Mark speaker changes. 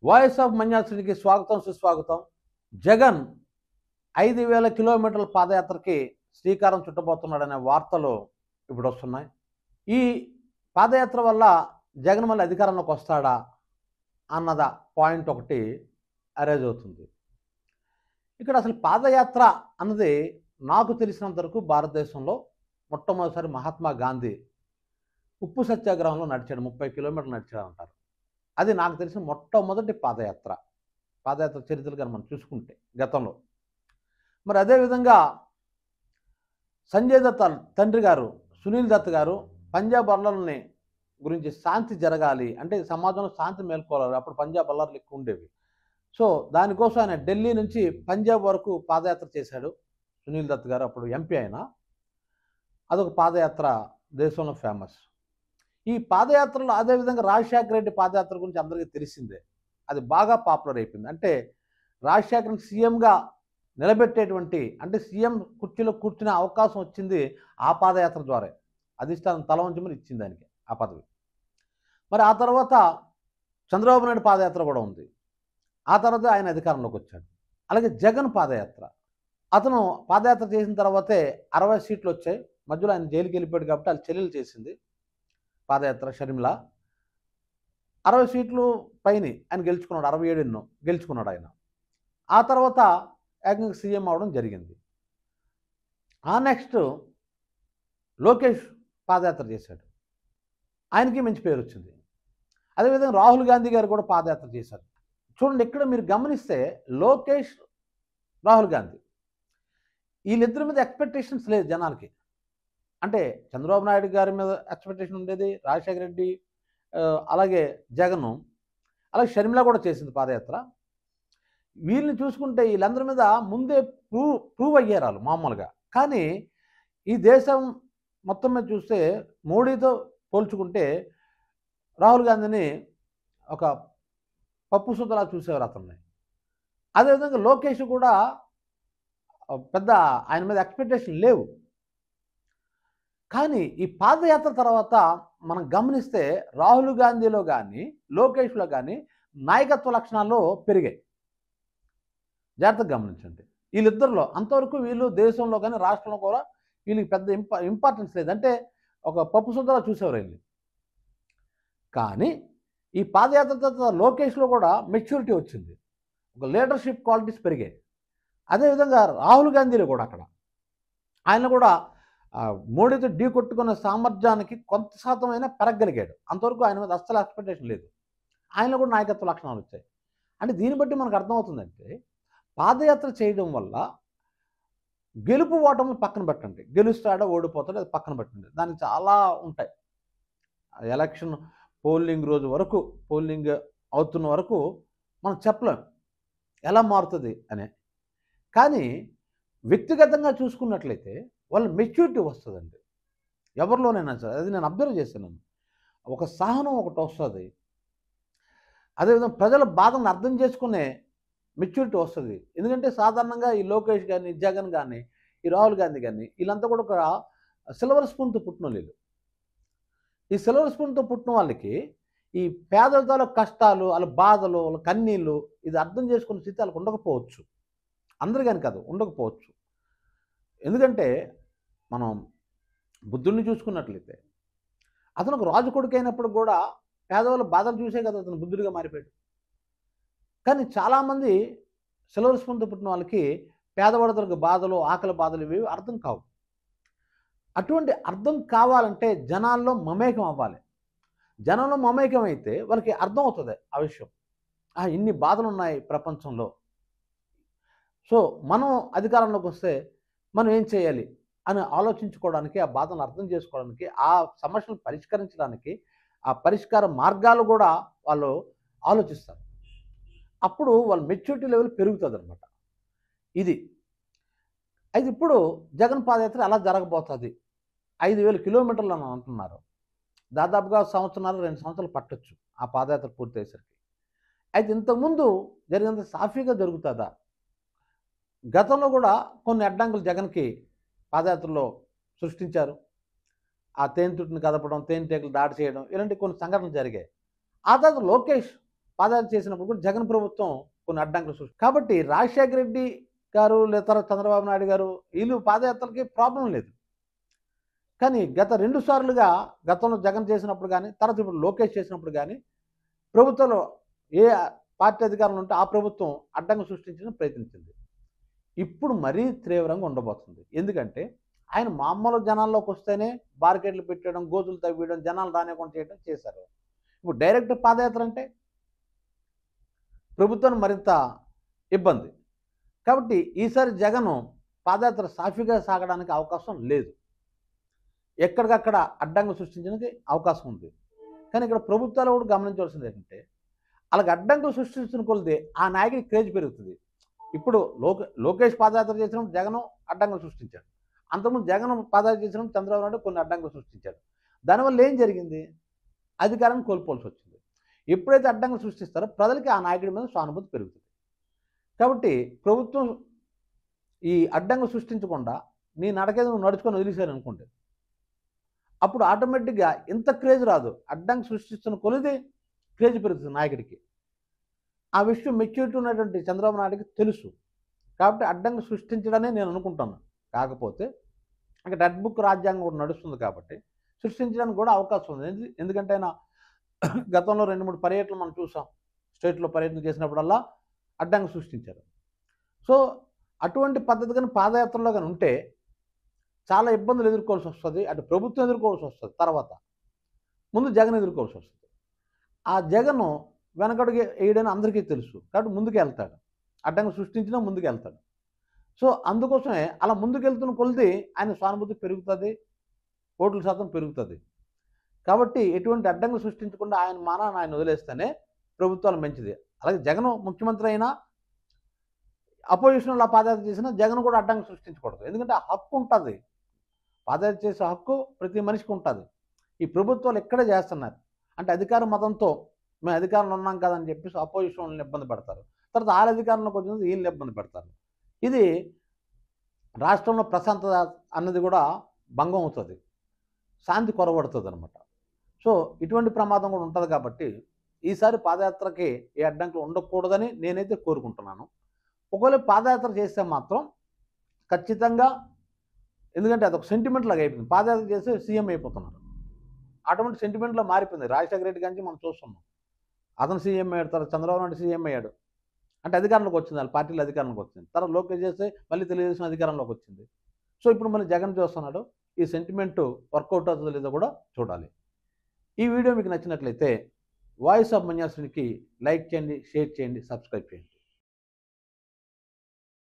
Speaker 1: Voice of మన్యాసునికి స్వాగతం సుస్వాగతం. జగన్ 5,000 కిలోమీటర్ల పాదయాత్రకి శ్రీకారం చుట్టబోతున్నాడనే వార్తలు ఇప్పుడు వస్తున్నాయి. ఈ పాదయాత్ర వల్ల జగన్ మళ్ళీ అధికారంలోకి వస్తాడా అన్నద పాయింట్ ఒకటి అరైజ్ అవుతుంది. ఇక్కడ అసలు పాదయాత్ర అన్నది నాకు తెలిసినంత వరకు భారతదేశంలో మొట్టమొదటిసారి మహాత్మా గాంధీ ఉప్పు సత్యాగ్రహంలో నడిచాడు. 30 కిలోమీటర్లు నడిచాడు అంటారు. అది నాకు తెలిసిన మొట్టమొదటి పాదయాత్ర చరిత్రలు కానీ మనం చూసుకుంటే గతంలో. మరి అదేవిధంగా సంజయ్ దత్ తండ్రి గారు సునీల్ దత్ గారు పంజాబ్ అల్లర్లని గురించి శాంతి జరగాలి అంటే సమాజంలో శాంతి మేల్కోవాలి, అప్పుడు పంజాబ్ అల్లర్లు ఎక్కువ ఉండేవి. సో దానికోసం ఆయన ఢిల్లీ నుంచి పంజాబ్ వరకు పాదయాత్ర చేశాడు సునీల్ దత్ గారు. అప్పుడు ఎంపీ అయినా అదొక పాదయాత్ర దేశంలో ఫేమస్. ఈ పాదయాత్రలో అదేవిధంగా రాజశేఖర రెడ్డి పాదయాత్ర గురించి అందరికీ తెలిసిందే. అది బాగా పాపులర్ అయిపోయింది. అంటే రాజశేఖరని సీఎంగా నిలబెట్టేటువంటి అంటే సీఎం కుర్చీలో కూర్చునే అవకాశం వచ్చింది ఆ పాదయాత్ర ద్వారా. అధిష్టానం తల వంచమని ఇచ్చింది దానికి ఆ పదవి. మరి ఆ తర్వాత చంద్రబాబు నాయుడు పాదయాత్ర కూడా ఉంది. ఆ తర్వాత ఆయన అధికారంలోకి వచ్చాడు. అలాగే జగన్ పాదయాత్ర, అతను పాదయాత్ర చేసిన తర్వాతే 60 సీట్లు వచ్చాయి. మధ్యలో ఆయన జైలుకి వెళ్ళిపోయాడు కాబట్టి వాళ్ళ చెల్లెలు చేసింది పాదయాత్ర షర్మిల. 60 సీట్లు పైన ఆయన గెలుచుకున్నాడు, 67 ఎన్నో గెలుచుకున్నాడు ఆయన. ఆ తర్వాత ఏకంగా సీఎం అవడం జరిగింది. ఆ నెక్స్ట్ లోకేష్ పాదయాత్ర చేశాడు, ఆయనకి మంచి పేరు వచ్చింది. అదేవిధంగా రాహుల్ గాంధీ గారు కూడా పాదయాత్ర చేశారు. చూడండి, ఇక్కడ మీరు గమనిస్తే లోకేష్, రాహుల్ గాంధీ వీళ్ళిద్దరి మీద ఎక్స్పెక్టేషన్స్ లేదు జనాలకి. అంటే చంద్రబాబు నాయుడు గారి మీద ఎక్స్పెక్టేషన్ ఉండేది, రాజశేఖర రెడ్డి, అలాగే జగన్, అలాగే షర్మిల కూడా చేసింది పాదయాత్ర. వీళ్ళని చూసుకుంటే వీళ్ళందరి మీద ముందే ప్రూవ్ అయ్యారు వాళ్ళు మామూలుగా. కానీ ఈ దేశం మొత్తం మీద చూస్తే మోడీతో పోల్చుకుంటే రాహుల్ గాంధీని ఒక పప్పు సుద్దలా చూసేవారు అతన్ని. అదేవిధంగా లోకేష్ కూడా పెద్ద ఆయన మీద ఎక్స్పెక్టేషన్ లేవు. కానీ ఈ పాదయాత్ర తర్వాత మనం గమనిస్తే రాహుల్ గాంధీలో కానీ లోకేష్లో కానీ నాయకత్వ లక్షణాలు పెరిగాయి. జాగ్రత్తగా గమనించండి. వీళ్ళిద్దరిలో అంతవరకు వీళ్ళు దేశంలో కానీ రాష్ట్రంలో కూడా వీళ్ళకి పెద్ద ఇంపార్టెన్స్ లేదు. అంటే ఒక పప్పు సుద్దలా చూసేవారు వీళ్ళు. కానీ ఈ పాదయాత్ర తర్వాత లోకేష్లో కూడా మెచ్యూరిటీ వచ్చింది, ఒక లీడర్షిప్ క్వాలిటీస్ పెరిగాయి. అదేవిధంగా రాహుల్ గాంధీలో కూడా అక్కడ ఆయన కూడా మోడీతో ఢీ కొట్టుకున్న సామర్థ్యానికి కొంత శాతం అయినా పెరగలిగాడు. అంతవరకు ఆయన మీద అస్సలు ఎక్స్పెక్టేషన్ లేదు. ఆయనలో కూడా నాయకత్వ లక్షణాలు వచ్చాయి. అంటే దీన్ని బట్టి మనకు అర్థమవుతుందంటే పాదయాత్ర చేయడం వల్ల గెలుపు ఓటములు పక్కన పెట్టండి, గెలుస్తాడో ఓడిపోతాడో అది పక్కన పెట్టండి, దానికి చాలా ఉంటాయి. ఎలక్షన్ పోలింగ్ రోజు వరకు, పోలింగ్ అవుతున్న వరకు మనం చెప్పలేం ఎలా మారుతుంది అని. కానీ వ్యక్తిగతంగా చూసుకున్నట్లయితే వాళ్ళ మెచ్యూరిటీ వస్తుందండి ఎవరిలోనైనా సరే. అది నేను అబ్జర్వ్ చేశాను. ఒక సహనం ఒకటి వస్తుంది. అదేవిధంగా ప్రజల బాధను అర్థం చేసుకునే మెచ్యూరిటీ వస్తుంది. ఎందుకంటే సాధారణంగా ఈ లోకేష్ కానీ, జగన్ కానీ, ఈ రాహుల్ గాంధీ కానీ వీళ్ళంతా కూడా ఒక సిల్వర్ స్పూన్తో పుట్టిన వీళ్ళు. ఈ సిల్వర్ స్పూన్తో పుట్టిన వాళ్ళకి ఈ పేదలతో కష్టాలు, వాళ్ళ బాధలు, వాళ్ళ కన్నీళ్ళు ఇది అర్థం చేసుకునే స్థితి వాళ్ళకి ఉండకపోవచ్చు. అందరికని కాదు, ఉండకపోవచ్చు. ఎందుకంటే మనం బుద్ధుడిని చూసుకున్నట్లయితే అతను ఒక రాజు కొడుకు అయినప్పుడు కూడా పేదవాళ్ళ బాధలు చూసే కదా అతను బుద్ధుడిగా మారిపోయాడు. కానీ చాలామంది సిల్వర్ స్పూన్తో పుట్టిన వాళ్ళకి పేదవాళ్ళ బాధలు, ఆకలి బాధలు ఇవి అర్థం కావు. అటువంటి అర్థం కావాలంటే జనాల్లో మమేకం అవ్వాలి. జనంలో మమేకం అయితే వాళ్ళకి అర్థం అవుతుంది ఆ విషయం. ఇన్ని బాధలు ఉన్నాయి ప్రపంచంలో. సో మనం అధికారంలోకి వస్తే మనం ఏం చేయాలి అని ఆలోచించుకోవడానికి, ఆ బాధను అర్థం చేసుకోవడానికి, ఆ సమస్యలను పరిష్కరించడానికి, ఆ పరిష్కార మార్గాలు కూడా వాళ్ళు ఆలోచిస్తారు. అప్పుడు వాళ్ళ మెచ్యూరిటీ లెవెల్ పెరుగుతుంది అనమాట. ఇది అయితే ఇప్పుడు జగన్ పాదయాత్ర అలా జరగబోతుంది. 5,000 కిలోమీటర్లు అని అంటున్నారు. దాదాపుగా 1.5 సంవత్సరాలు 2 సంవత్సరాలు పట్టొచ్చు ఆ పాదయాత్ర పూర్తయ్యేసరికి. అయితే ఇంతకుముందు జరిగినంత సాఫీగా జరుగుతుందా? గతంలో కూడా కొన్ని అడ్డంకులు జగన్కి పాదయాత్రలో సృష్టించారు. ఆ తేనెతుట్టుని కదపడం, తేనెటీగలు దాడి చేయడం, ఇలాంటి కొన్ని సంఘటనలు జరిగాయి. ఆ తర్వాత లోకేష్ పాదయాత్ర చేసినప్పుడు కూడా జగన్ ప్రభుత్వం కొన్ని అడ్డంకులు సృష్టి కాబట్టి రాజశేఖర రెడ్డి గారు లేదా చంద్రబాబు నాయుడు గారు వీళ్ళు పాదయాత్రలకి ప్రాబ్లం లేదు. కానీ గత 2 సార్లుగా గతంలో జగన్ చేసినప్పుడు కానీ తర్వాత ఇప్పుడు లోకేష్ చేసినప్పుడు కానీ ప్రభుత్వంలో ఏ పార్టీ అధికారంలో ఉంటే ఆ ప్రభుత్వం అడ్డంకులు సృష్టించడానికి ప్రయత్నించింది. ఇప్పుడు మరీ తీవ్రంగా ఉండబోతుంది. ఎందుకంటే ఆయన మామూలు జనాల్లోకి వస్తేనే బార్కెట్లు పెట్టడం, గోతులు తవ్వేయడం, జనాలు రానివ్వకుండా చేయడం చేశారు. ఇప్పుడు డైరెక్ట్ పాదయాత్ర అంటే ప్రభుత్వానికి మరింత ఇబ్బంది. కాబట్టి ఈసారి జగన్ పాదయాత్ర సాఫీగా సాగడానికి అవకాశం లేదు. ఎక్కడికక్కడ అడ్డంకులు సృష్టించడానికి అవకాశం ఉంది. కానీ ఇక్కడ ప్రభుత్వాలు కూడా గమనించవలసింది ఏంటంటే అలాగ అడ్డంకులు సృష్టించిన కొలిది ఆ నాయకుడి క్రేజ్ పెరుగుతుంది. ఇప్పుడు లోకేష్ పాదయాత్ర చేసినప్పుడు జగన్ అడ్డంకులు సృష్టించాడు. అంతకుముందు జగన్ పాదయాత్ర చేసినప్పుడు చంద్రబాబు నాయుడు కొన్ని అడ్డంకులు సృష్టించాడు. దానివల్ల ఏం జరిగింది? అధికారాన్ని కోల్పోవాల్సి వచ్చింది. ఎప్పుడైతే అడ్డంకులు సృష్టిస్తారో ప్రజలకి ఆ నాయకుడి మీద సానుభూతి పెరుగుతుంది. కాబట్టి ప్రభుత్వం ఈ అడ్డంకులు సృష్టించకుండా నీ నడకేది నువ్వు నడుచుకొని వదిలేశారు అనుకోండి, అప్పుడు ఆటోమేటిక్గా ఇంత క్రేజ్ రాదు. అడ్డంకి సృష్టిస్తున్న కొలిది క్రేజ్ పెరుగుతుంది నాయకుడికి. ఆ విషయం మెచ్యూరిటీ ఉన్నటువంటి చంద్రబాబు నాయుడికి తెలుసు. కాబట్టి అడ్డంకి సృష్టించడనే నేను అనుకుంటాను. కాకపోతే అక్కడ రెడ్ బుక్ రాజ్యాంగం కూడా నడుస్తుంది కాబట్టి సృష్టించడానికి కూడా అవకాశం ఉంది. ఎందుకంటే ఆయన గతంలో 2-3 పర్యటనలు మనం చూసాం. స్టేట్లో పర్యటన చేసినప్పుడల్లా అడ్డంకి సృష్టించారు. సో అటువంటి పద్ధతి కానీ పాదయాత్రలో కానీ ఉంటే చాలా ఇబ్బందులు ఎదుర్కోవాల్సి వస్తుంది. అటు ప్రభుత్వం ఎదుర్కోవాల్సి వస్తుంది. తర్వాత ముందు జగన్ ఎదుర్కోవాల్సి వస్తుంది. ఆ జగన్ వెనకడుగు వేయడని అందరికీ తెలుసు. కాబట్టి ముందుకు వెళ్తాడు. అడ్డంగా సృష్టించినా ముందుకు వెళ్తాడు. సో అందుకోసమే అలా ముందుకెళ్తున్న కొలిది ఆయన సానుభూతి పెరుగుతుంది, ఓట్ల శాతం పెరుగుతుంది. కాబట్టి ఎటువంటి అడ్డంకులు సృష్టించకుండా ఆయన మానాన్ని ఆయన వదిలేస్తేనే ప్రభుత్వాలు మంచిది. అలాగే జగన్ ముఖ్యమంత్రి అయినా అపోజిషన్లో పాదయాత్ర చేసినా జగన్ కూడా అడ్డంకులు సృష్టించకూడదు. ఎందుకంటే ఆ హక్కు ఉంటుంది. పాదయాత్ర చేసే హక్కు ప్రతి మనిషికి ఉంటుంది. ఈ ప్రభుత్వాలు ఎక్కడే చేస్తున్నారు అంటే అధికార మతంతో మేము అధికారంలో ఉన్నాం కదని చెప్పేసి అపోజిషన్ వాళ్ళని ఇబ్బంది పెడతారు. తర్వాత వాళ్ళ అధికారంలోకి వచ్చింది వీళ్ళని ఇబ్బంది పెడతారు. ఇది రాష్ట్రంలో ప్రశాంతత అన్నది కూడా భంగం అవుతుంది, శాంతి కొరబడుతుంది అనమాట. సో ఇటువంటి ప్రమాదం కూడా ఉంటుంది. కాబట్టి ఈసారి పాదయాత్రకి ఏ అడ్డంకులు ఉండకూడదని నేనైతే కోరుకుంటున్నాను. ఒకవేళ పాదయాత్ర చేస్తే మాత్రం ఖచ్చితంగా, ఎందుకంటే అదొక సెంటిమెంట్ లాగా అయిపోయింది. పాదయాత్ర చేస్తే సీఎం అయిపోతున్నారు. అటువంటి సెంటిమెంట్లో మారిపోయింది. రాజశేఖర రెడ్డి గారించి మనం చూస్తున్నాం. అతను సీఎం అయ్యాడు, తర్వాత చంద్రబాబు నాయుడు సీఎం అయ్యాడు. అంటే అధికారంలోకి వచ్చింది, వాళ్ళ పార్టీలో అధికారంలోకి వచ్చింది. తర్వాత లోకేష్ చేస్తే మళ్ళీ తెలుగుదేశం అధికారంలోకి వచ్చింది. సో ఇప్పుడు మళ్ళీ జగన్ చూస్తున్నాడు. ఈ సెంటిమెంట్ వర్కౌట్ అవుతుందో లేదో కూడా చూడాలి. ఈ వీడియో మీకు నచ్చినట్లయితే వాయిస్ ఆఫ్ మన్యాసునికి లైక్ చేయండి, షేర్ చేయండి, సబ్స్క్రైబ్ చేయండి.